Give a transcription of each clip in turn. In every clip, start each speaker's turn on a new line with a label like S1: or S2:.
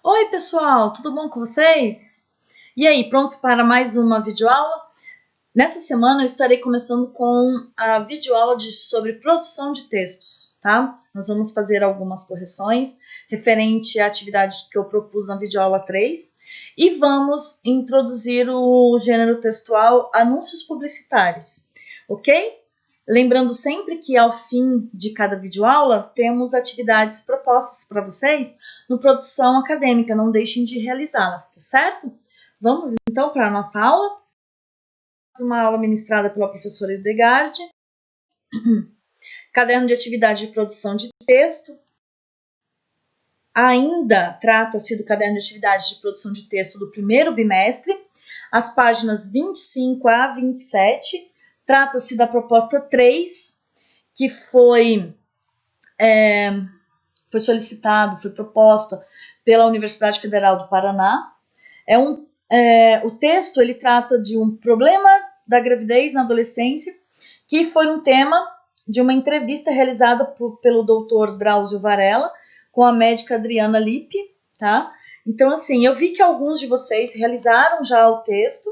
S1: Oi, pessoal, tudo bom com vocês? E aí, prontos para mais uma videoaula? Nessa semana eu estarei começando com a videoaula sobre produção de textos, tá? Nós vamos fazer algumas correções referente à atividade que eu propus na videoaula 3 e vamos introduzir o gênero textual anúncios publicitários, ok? Lembrando sempre que ao fim de cada videoaula temos atividades propostas para vocês no Produção Acadêmica, não deixem de realizá-las, tá certo? Vamos então para a nossa aula? Uma aula ministrada pela professora Hildegard, caderno de atividade de produção de texto. Ainda trata-se do caderno de atividade de produção de texto do primeiro bimestre, as páginas 25 a 27. Trata-se da proposta 3, que foi solicitado, foi proposta pela Universidade Federal do Paraná. O texto ele trata de um problema da gravidez na adolescência, que foi um tema de uma entrevista realizada pelo Dr. Drauzio Varela com a médica Adriana Lippe, tá? Então, assim, eu vi que alguns de vocês realizaram já o texto,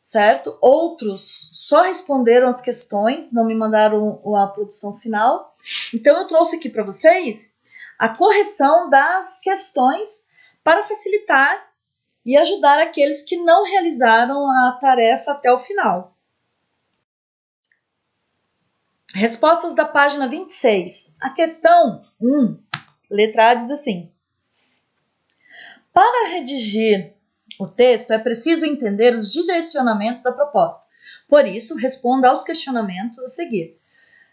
S1: certo? Outros só responderam as questões, não me mandaram a produção final. Então, eu trouxe aqui para vocês a correção das questões para facilitar e ajudar aqueles que não realizaram a tarefa até o final. Respostas da página 26. A questão 1, letra A, diz assim: para redigir o texto, é preciso entender os direcionamentos da proposta. Por isso, responda aos questionamentos a seguir.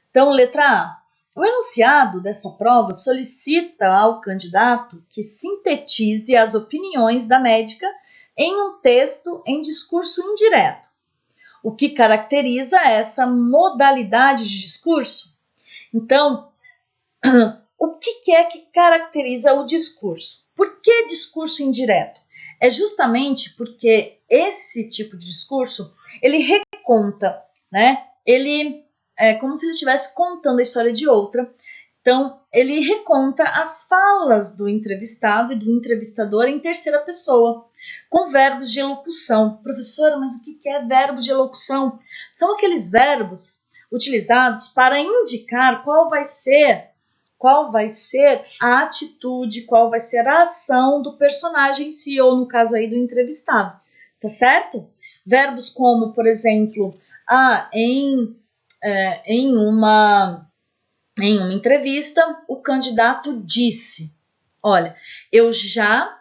S1: Então, letra A. O enunciado dessa prova solicita ao candidato que sintetize as opiniões da médica em um texto em discurso indireto. O que caracteriza essa modalidade de discurso? Então, o que é que caracteriza o discurso? Por que discurso indireto? É justamente porque esse tipo de discurso, ele reconta, né? Ele é como se ele estivesse contando a história de outra. Então, ele reconta as falas do entrevistado e do entrevistador em terceira pessoa, com verbos de elocução. Professora, mas o que é verbo de elocução? São aqueles verbos utilizados para indicar qual vai ser a atitude, qual vai ser a ação do personagem em si, ou no caso aí do entrevistado, tá certo? Verbos como, por exemplo, em uma entrevista, o candidato disse: olha, eu já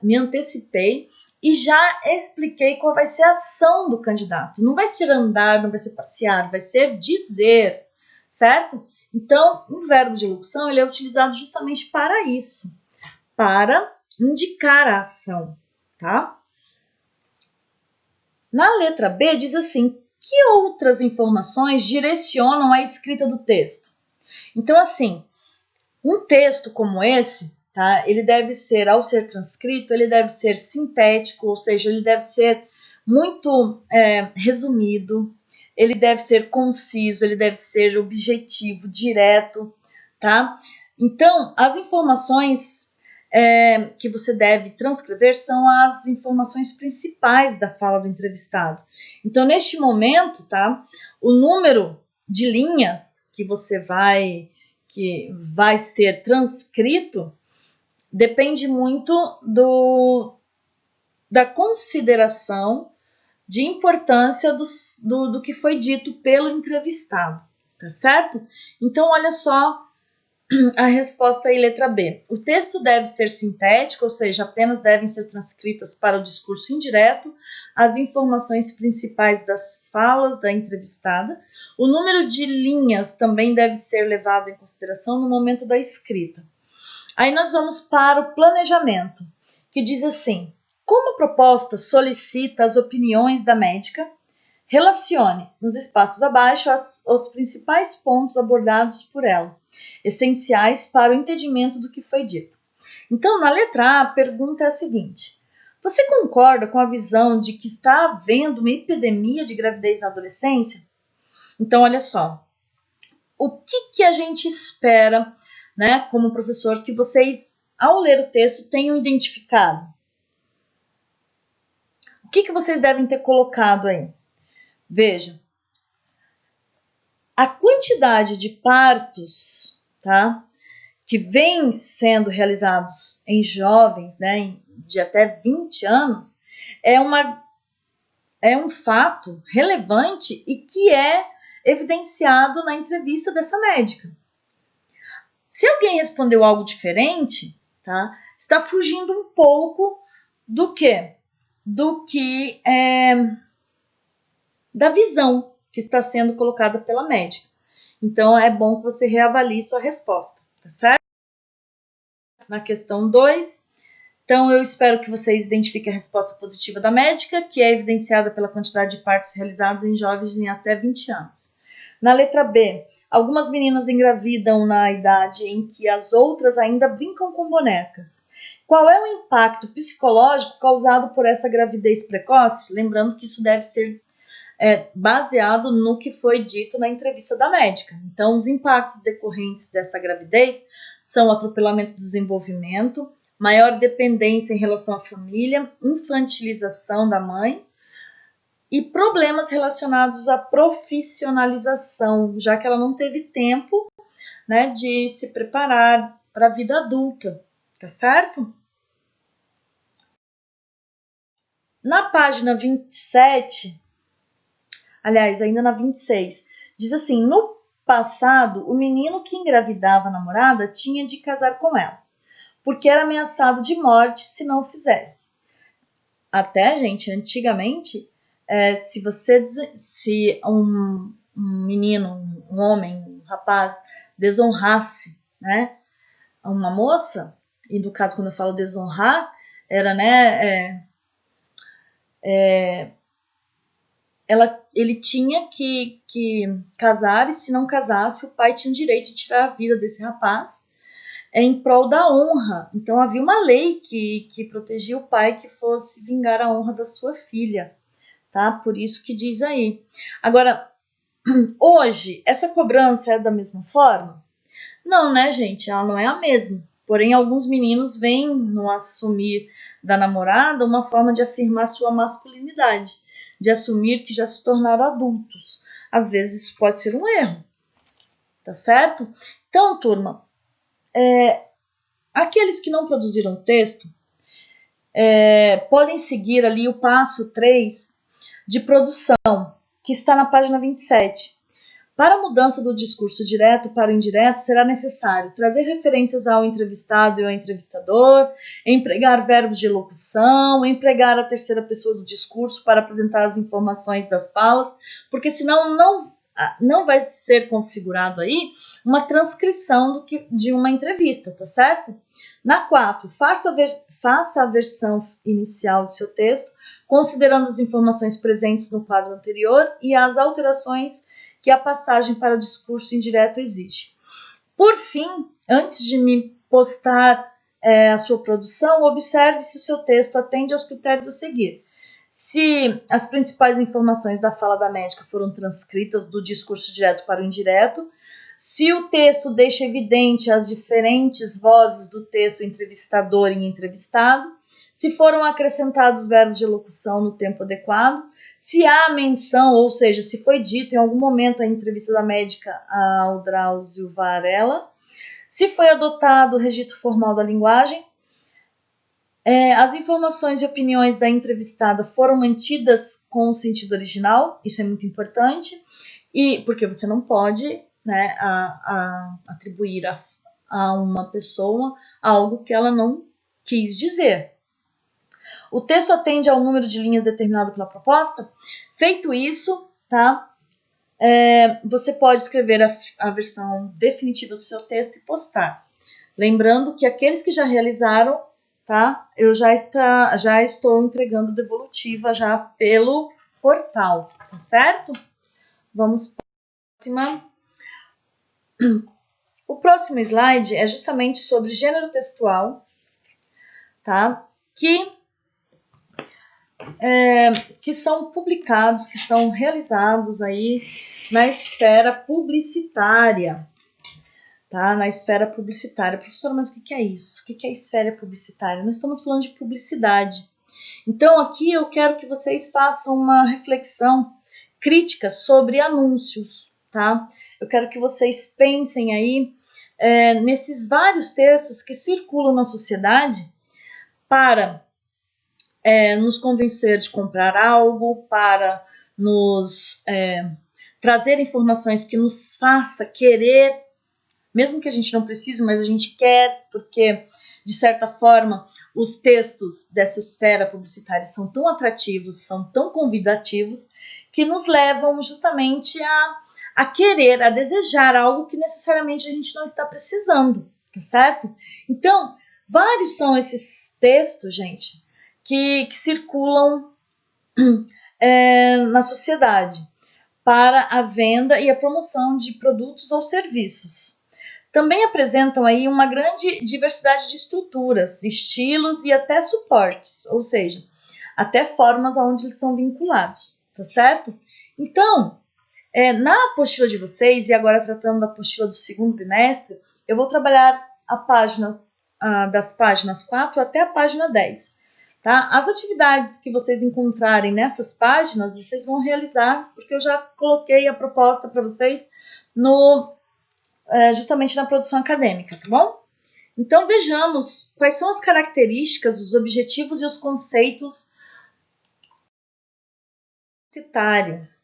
S1: me antecipei e já expliquei qual vai ser a ação do candidato. Não vai ser andar, não vai ser passear, vai ser dizer, certo? Então, o verbo de elocução ele é utilizado justamente para isso, para indicar a ação, tá? Na letra B diz assim: que outras informações direcionam a escrita do texto? Então, assim, um texto como esse, tá? Ele deve ser, ao ser transcrito, ele deve ser sintético, ou seja, ele deve ser muito resumido, ele deve ser conciso, ele deve ser objetivo, direto, tá? Então, as informações que você deve transcrever são as informações principais da fala do entrevistado. Então, neste momento, tá? O número de linhas que vai ser transcrito depende muito da consideração de importância do que foi dito pelo entrevistado, tá certo? Então, olha só a resposta aí, letra B. O texto deve ser sintético, ou seja, apenas devem ser transcritas para o discurso indireto as informações principais das falas da entrevistada. O número de linhas também deve ser levado em consideração no momento da escrita. Aí nós vamos para o planejamento, que diz assim: como a proposta solicita as opiniões da médica, relacione nos espaços abaixo os principais pontos abordados por ela, essenciais para o entendimento do que foi dito. Então, na letra A, a pergunta é a seguinte: você concorda com a visão de que está havendo uma epidemia de gravidez na adolescência? Então, olha só, o que a gente espera, né, como professor, que vocês ao ler o texto, tenham identificado? O que vocês devem ter colocado aí? Veja, a quantidade de partos, tá, que vem sendo realizados em jovens, né, de até 20 anos, é um fato relevante e que é evidenciado na entrevista dessa médica. Se alguém respondeu algo diferente, tá, está fugindo um pouco do que? Da visão que está sendo colocada pela médica. Então, é bom que você reavalie sua resposta, tá certo? Na questão 2, então eu espero que vocês identifiquem a resposta positiva da médica, que é evidenciada pela quantidade de partos realizados em jovens em até 20 anos. Na letra B, algumas meninas engravidam na idade em que as outras ainda brincam com bonecas. Qual é o impacto psicológico causado por essa gravidez precoce? Lembrando que isso deve ser baseado no que foi dito na entrevista da médica. Então, os impactos decorrentes dessa gravidez são atropelamento do desenvolvimento, maior dependência em relação à família, infantilização da mãe e problemas relacionados à profissionalização, já que ela não teve tempo, né, de se preparar para a vida adulta, tá certo? Na página 27, aliás, ainda na 26, diz assim: no passado, o menino que engravidava a namorada tinha de casar com ela, porque era ameaçado de morte se não o fizesse. Até, gente, antigamente, se um menino, um homem, um rapaz desonrasse, né, uma moça, e no caso quando eu falo desonrar, era, né, ele tinha que casar, e se não casasse, o pai tinha o direito de tirar a vida desse rapaz em prol da honra. Então havia uma lei que protegia o pai que fosse vingar a honra da sua filha, tá? Por isso que diz aí. Agora, hoje, essa cobrança é da mesma forma? Não, né, gente? Ela não é a mesma. Porém, alguns meninos veem no assumir da namorada uma forma de afirmar sua masculinidade, de assumir que já se tornaram adultos. Às vezes isso pode ser um erro, tá certo? Então, turma, aqueles que não produziram o texto podem seguir ali o passo 3 de produção, que está na página 27. Para a mudança do discurso direto para o indireto, será necessário trazer referências ao entrevistado e ao entrevistador, empregar verbos de locução, empregar a terceira pessoa do discurso para apresentar as informações das falas, porque senão não vai ser configurado aí uma transcrição de uma entrevista, tá certo? Na 4, faça a versão inicial do seu texto, considerando as informações presentes no quadro anterior e as alterações que a passagem para o discurso indireto exige. Por fim, antes de me postar a sua produção, observe se o seu texto atende aos critérios a seguir. Se as principais informações da fala da médica foram transcritas do discurso direto para o indireto, se o texto deixa evidente as diferentes vozes do texto entrevistador e entrevistado, se foram acrescentados verbos de locução no tempo adequado, se há menção, ou seja, se foi dito em algum momento a entrevista da médica ao Drauzio Varela, se foi adotado o registro formal da linguagem, as informações e opiniões da entrevistada foram mantidas com o sentido original, isso é muito importante, e porque você não pode, né, atribuir a uma pessoa algo que ela não quis dizer. O texto atende ao número de linhas determinado pela proposta? Feito isso, tá? Você pode escrever a versão definitiva do seu texto e postar. Lembrando que aqueles que já realizaram, tá? Eu já estou entregando devolutiva já pelo portal, tá certo? Vamos para a próxima. O próximo slide é justamente sobre gênero textual, tá? Que são publicados, que são realizados aí na esfera publicitária. tá? Na esfera publicitária. Professora, mas o que é isso? O que é esfera publicitária? Nós estamos falando de publicidade. Então, aqui eu quero que vocês façam uma reflexão crítica sobre anúncios, tá? Eu quero que vocês pensem aí nesses vários textos que circulam na sociedade para nos convencer de comprar algo, para nos trazer informações que nos faça querer, mesmo que a gente não precise, mas a gente quer, porque, de certa forma, os textos dessa esfera publicitária são tão atrativos, são tão convidativos, que nos levam justamente a querer, a desejar algo que necessariamente a gente não está precisando, tá certo? Então, vários são esses textos, gente, que circulam na sociedade para a venda e a promoção de produtos ou serviços. Também apresentam aí uma grande diversidade de estruturas, estilos e até suportes, ou seja, até formas aonde eles são vinculados, tá certo? Então, na apostila de vocês, e agora tratando da apostila do segundo bimestre, eu vou trabalhar das páginas 4 até a página 10. Tá? As atividades que vocês encontrarem nessas páginas, vocês vão realizar, porque eu já coloquei a proposta para vocês justamente na produção acadêmica, tá bom? Então vejamos quais são as características, os objetivos e os conceitos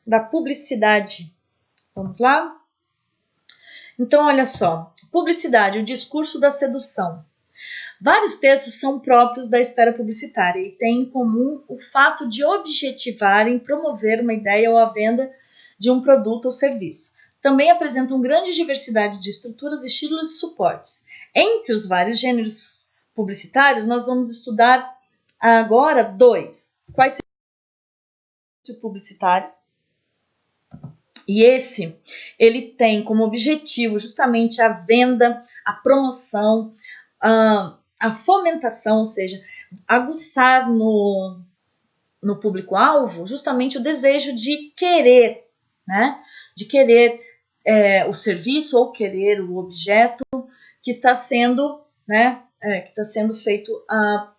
S1: da publicidade. Vamos lá? Então, olha só. Publicidade, o discurso da sedução. Vários textos são próprios da esfera publicitária e têm em comum o fato de objetivarem promover uma ideia ou a venda de um produto ou serviço. Também apresentam grande diversidade de estruturas, estilos e suportes. Entre os vários gêneros publicitários, nós vamos estudar agora 2. Quais são o publicitário? E ele tem como objetivo justamente a venda, a promoção, a fomentação, ou seja, aguçar no público-alvo justamente o desejo de querer, né? De querer o serviço ou querer o objeto que está sendo, né? Que está sendo feito a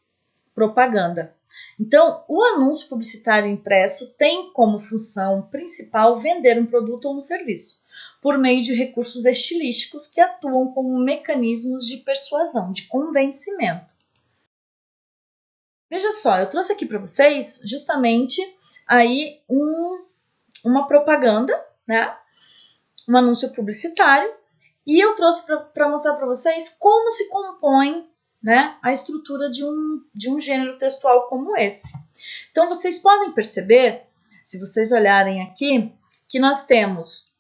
S1: propaganda. Então, o anúncio publicitário impresso tem como função principal vender um produto ou um serviço, por meio de recursos estilísticos que atuam como mecanismos de persuasão, de convencimento. Veja só, eu trouxe aqui para vocês justamente aí uma propaganda, né? Um anúncio publicitário, e eu trouxe para mostrar para vocês como se compõe, né, a estrutura de um gênero textual como esse. Então, vocês podem perceber, se vocês olharem aqui, que nós temos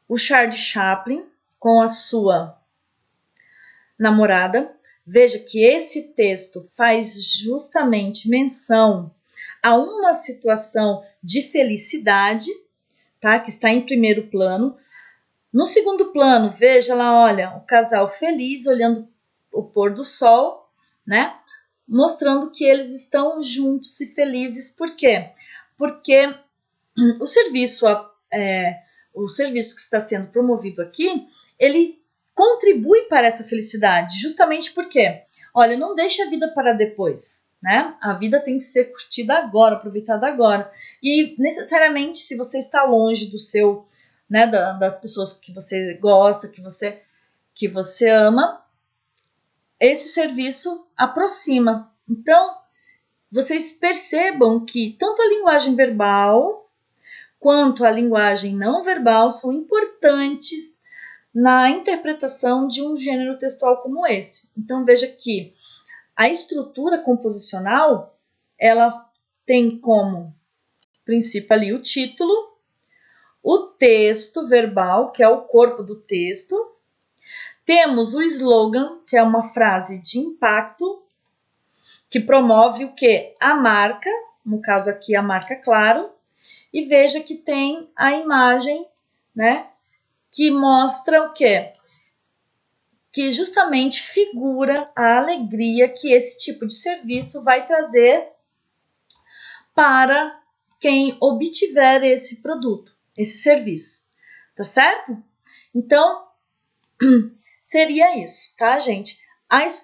S1: o Charlie Chaplin com a sua namorada. Veja que esse texto faz justamente menção a uma situação de felicidade, tá, que está em primeiro plano. No segundo plano, veja lá, olha, o casal feliz olhando o pôr do sol, né? Mostrando que eles estão juntos e felizes. Por quê? Porque o serviço que está sendo promovido aqui, ele contribui para essa felicidade, justamente porque, olha, não deixe a vida para depois, né? A vida tem que ser curtida agora, aproveitada agora. E necessariamente, se você está longe do seu, né, das pessoas que você gosta, que você ama, esse serviço aproxima. Então, vocês percebam que tanto a linguagem verbal quanto a linguagem não verbal são importantes na interpretação de um gênero textual como esse. Então, veja que a estrutura composicional, ela tem como princípio ali o título, o texto verbal, que é o corpo do texto. Temos o slogan, que é uma frase de impacto, que promove o quê? A marca, no caso aqui a marca Claro, e veja que tem a imagem, né, que mostra o quê? Que justamente figura a alegria que esse tipo de serviço vai trazer para quem obtiver esse produto, esse serviço. tá certo? Então, seria isso, tá, gente?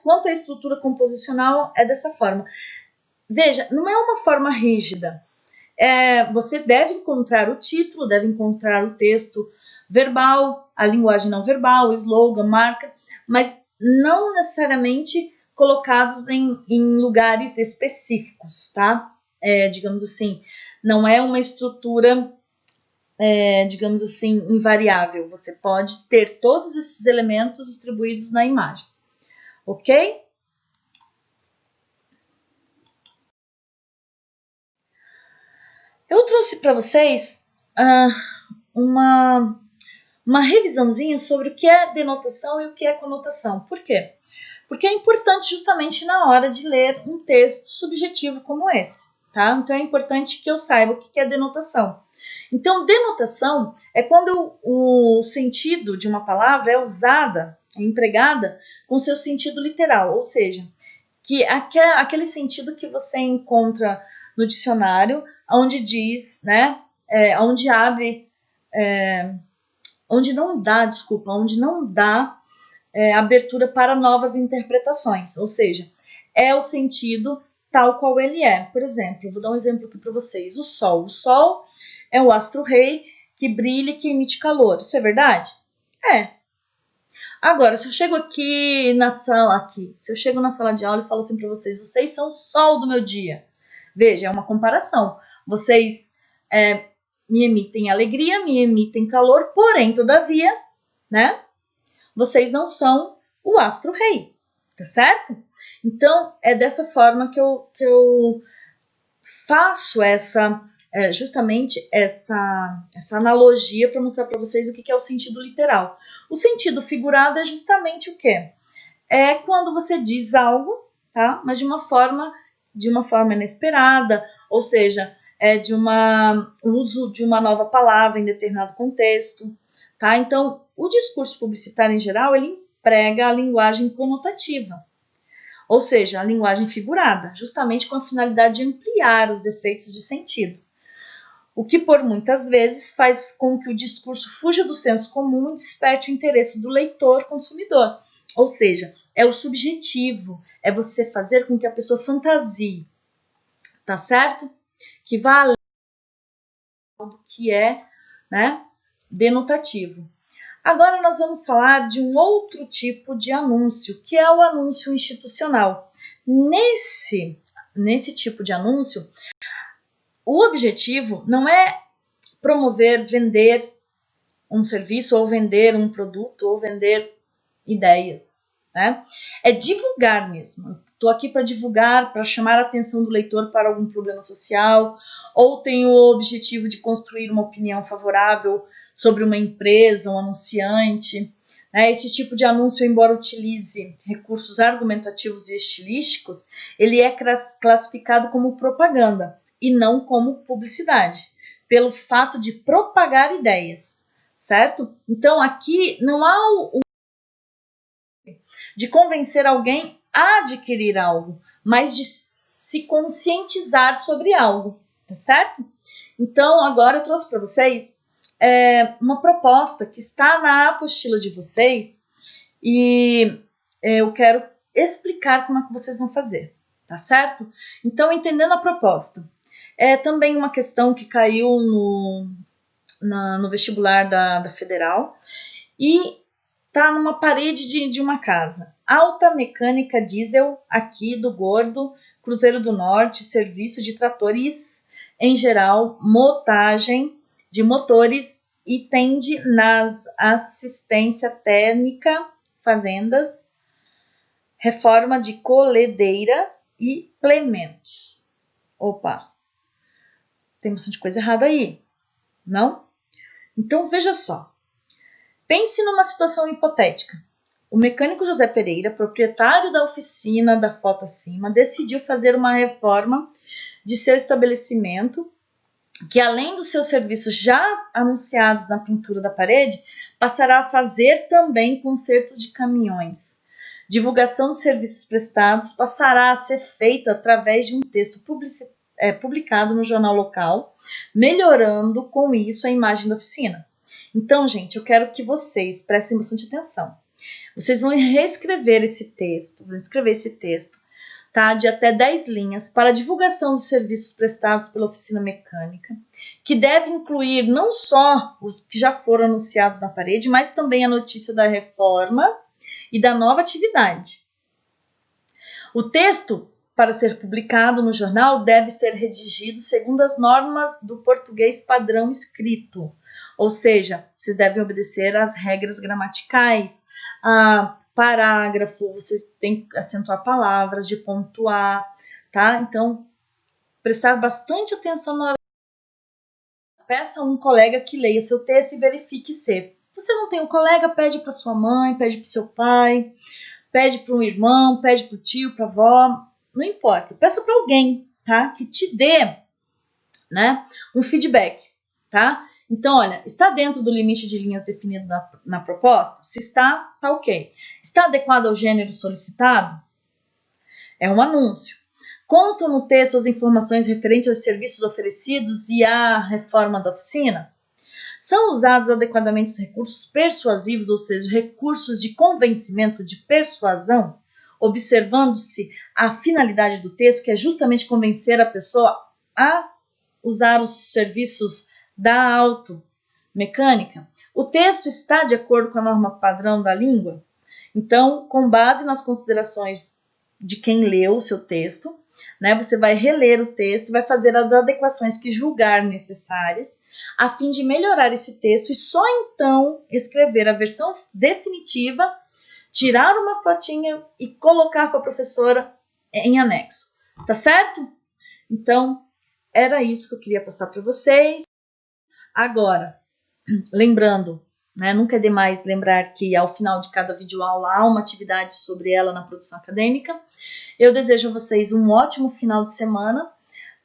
S1: Quanto à estrutura composicional, é dessa forma. Veja, não é uma forma rígida. Você deve encontrar o título, deve encontrar o texto verbal, a linguagem não verbal, o slogan, marca, mas não necessariamente colocados em lugares específicos, tá? Digamos assim, não é uma estrutura, digamos assim, invariável. Você pode ter todos esses elementos distribuídos na imagem, ok? Eu trouxe para vocês uma revisãozinha sobre o que é denotação e o que é conotação. Por quê? Porque é importante justamente na hora de ler um texto subjetivo como esse, tá? Então é importante que eu saiba o que é denotação. Então, denotação é quando o sentido de uma palavra é usada, é empregada com seu sentido literal, ou seja, que aquele sentido que você encontra no dicionário, onde diz, né, onde abre, onde não dá abertura para novas interpretações, ou seja, é o sentido tal qual ele é. Por exemplo, vou dar um exemplo aqui para vocês. O Sol. O Sol é o astro-rei que brilha e que emite calor. Isso é verdade? É. Agora, se eu chego aqui na sala, se eu chego na sala de aula e falo assim para vocês, vocês são o sol do meu dia. Veja, é uma comparação. Vocês me emitem alegria, me emitem calor, porém, todavia, né? Vocês não são o astro-rei, tá certo? Então, é dessa forma que eu faço justamente essa analogia para mostrar para vocês o que é o sentido literal. O sentido figurado é justamente o quê? É quando você diz algo, tá? Mas de uma forma inesperada, ou seja, de uso de uma nova palavra em determinado contexto, tá? Então, o discurso publicitário em geral, ele emprega a linguagem conotativa, ou seja, a linguagem figurada, justamente com a finalidade de ampliar os efeitos de sentido. O que por muitas vezes faz com que o discurso fuja do senso comum e desperte o interesse do leitor consumidor. Ou seja, é o subjetivo, é você fazer com que a pessoa fantasie, tá certo? Que vá além do que é, né, denotativo. Agora nós vamos falar de um outro tipo de anúncio, que é o anúncio institucional. Nesse tipo de anúncio, o objetivo não é promover, vender um serviço, ou vender um produto, ou vender ideias, né? É divulgar mesmo. Estou aqui para divulgar, para chamar a atenção do leitor para algum problema social, ou tenho o objetivo de construir uma opinião favorável sobre uma empresa, um anunciante. Esse tipo de anúncio, embora utilize recursos argumentativos e estilísticos, ele é classificado como propaganda e não como publicidade, pelo fato de propagar ideias, certo? Então aqui não há de convencer alguém a adquirir algo, mas de se conscientizar sobre algo, tá certo? Então agora eu trouxe para vocês uma proposta que está na apostila de vocês e eu quero explicar como é que vocês vão fazer, tá certo? Então, entendendo a proposta, é também uma questão que caiu no vestibular da Federal e tá numa parede de uma casa. Alta mecânica diesel aqui do Gordo, Cruzeiro do Norte, serviço de tratores em geral, montagem de motores e tende nas assistência técnica, fazendas, reforma de colhedeira e plementos. Opa, tem bastante coisa errada aí, não? Então veja só. Pense numa situação hipotética. O mecânico José Pereira, proprietário da oficina da foto acima, decidiu fazer uma reforma de seu estabelecimento que, além dos seus serviços já anunciados na pintura da parede, passará a fazer também consertos de caminhões. Divulgação dos serviços prestados passará a ser feita através de um texto publicado no jornal local, melhorando com isso a imagem da oficina. Então, gente, eu quero que vocês prestem bastante atenção. Vocês vão reescrever esse texto, tá, de até 10 linhas para divulgação dos serviços prestados pela oficina mecânica, que deve incluir não só os que já foram anunciados na parede, mas também a notícia da reforma e da nova atividade. O texto, para ser publicado no jornal, deve ser redigido segundo as normas do português padrão escrito, ou seja, vocês devem obedecer às regras gramaticais, a parágrafo, vocês têm que acentuar palavras, de pontuar, tá? Então, prestar bastante atenção na hora. Peça a um colega que leia seu texto e verifique se. Você não tem um colega, pede para sua mãe, pede para seu pai, pede para um irmão, pede para o tio, para a avó, não importa. Peça para alguém, tá? Que te dê, né, um feedback, tá? Então, olha, está dentro do limite de linhas definido na proposta? Se está, tá ok. Está adequado ao gênero solicitado? É um anúncio. Constam no texto as informações referentes aos serviços oferecidos e à reforma da oficina? São usados adequadamente os recursos persuasivos, ou seja, recursos de convencimento, de persuasão, observando-se a finalidade do texto, que é justamente convencer a pessoa a usar os serviços da automecânica. O texto está de acordo com a norma padrão da língua? Então, com base nas considerações de quem leu o seu texto, né, você vai reler o texto, vai fazer as adequações que julgar necessárias, a fim de melhorar esse texto e só então escrever a versão definitiva, tirar uma fotinha e colocar para a professora em anexo. Tá certo? Então, era isso que eu queria passar para vocês. Agora, lembrando, né, nunca é demais lembrar que ao final de cada videoaula há uma atividade sobre ela na produção acadêmica. Eu desejo a vocês um ótimo final de semana,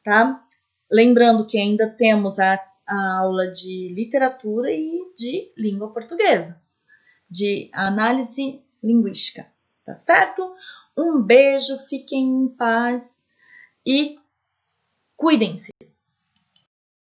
S1: tá? Lembrando que ainda temos a aula de literatura e de língua portuguesa, de análise linguística, tá certo? Um beijo, fiquem em paz e cuidem-se.